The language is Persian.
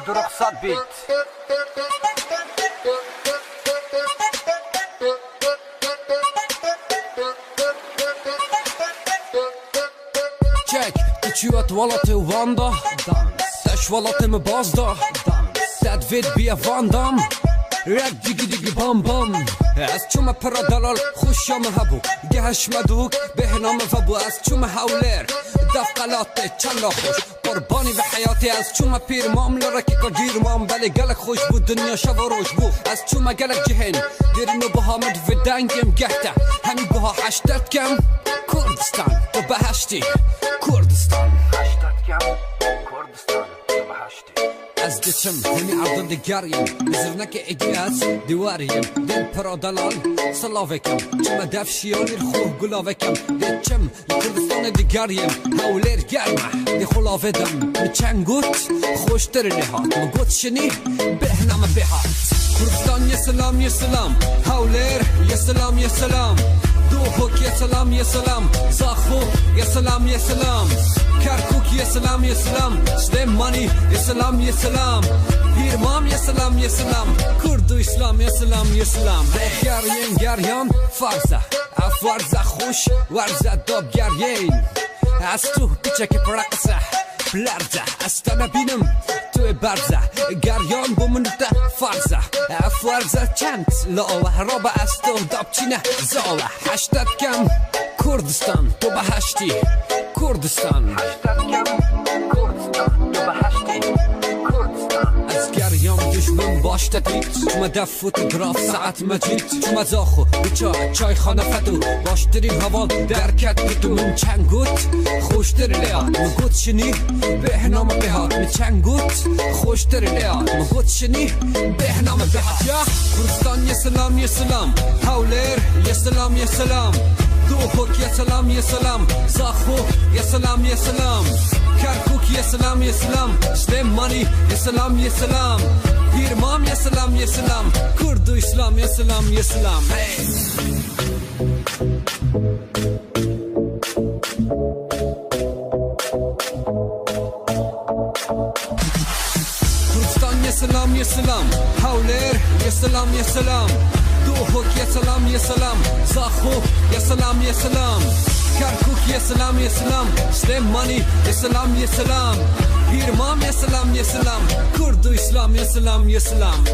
رخصت بیت چک چیوت ولات واندا تش ولاتم بازدا تدوید بیا واندام رک دیگی دیگی بام بام از چوم پرا دلال خوشم هبو گهش مدوک به نام فبو از چوم حولر دفقلات چلا خوش قربانی به حیاتی از چوم پیر مام لرکی که جیر مام بله گلک خوش بود دنیا شب و روش بود از چوم گلک جهن دیرینو بهامد و دنگم گهته همین بها هشتت کم کردستان تو بهشتی کردستان هشتت کم کردستان تو بهشتی از دچم همی عبدال دگریم بزرنک اگیاز دیواریم دل پرا دلال سلاوکم چم دفشیانی خوب گلاوکم دچم کردستان دگریم هولر گرمه دی خلاویدم چنگوت خوشتر نهات مگوت شنی به نام بهات کردستان یه سلام یه سلام هولر یه سلام یه سلام دوحک یه سلام یه سلام زاخو یه سلام یه سلام کرکوک یه سلام یه سلام سلیمانی یه سلام یه سلام پیرمام یه سلام یه سلام کرد و اسلام یه سلام یه سلام گرین گریان فرزه افرزه خوش ورزه داب گرین از تو پیچه که پرقصه بلرزه از تا نبینم توی برزه گریان بمونده فرزه افرزه چند لاوه رابه از تو داب چینه زاوه هشتت کم کردستان تو بهشتی کردستان هشتت کم کردستان تو بهشتی کردستان از گریان دشمن باشته دید چوم دف فوتوگراف ساعت مجید چوم زاخو بچا چای خانه فتو باشترین حوال درکت بیتو من چنگوت خوشتر لیاد مگوت شنی به نام بهات من چنگوت خوشتر لیاد مگوت شنی به نام بهات یا کردستان یه سلام یه سلام هولر یه سلام یه سلام دوحک یه سلام یه سلام زاخو یه سلام یه سلام کرکوک یه سلام یه سلام سلیمانی یه سلام یه سلام پیرمام یه سلام یه سلام کرد و اسلام یه سلام یه سلام کردستان یه سلام یه سلام هولر یه سلام یه سلام دوحک یه سلام یه سلام زاخو یه سلام یه سلام کرکوک یه سلام یه سلام سلیمانی یه سلام یه سلام پیرمام یه سلام یه سلام کرد و اسلام یه سلام یه سلام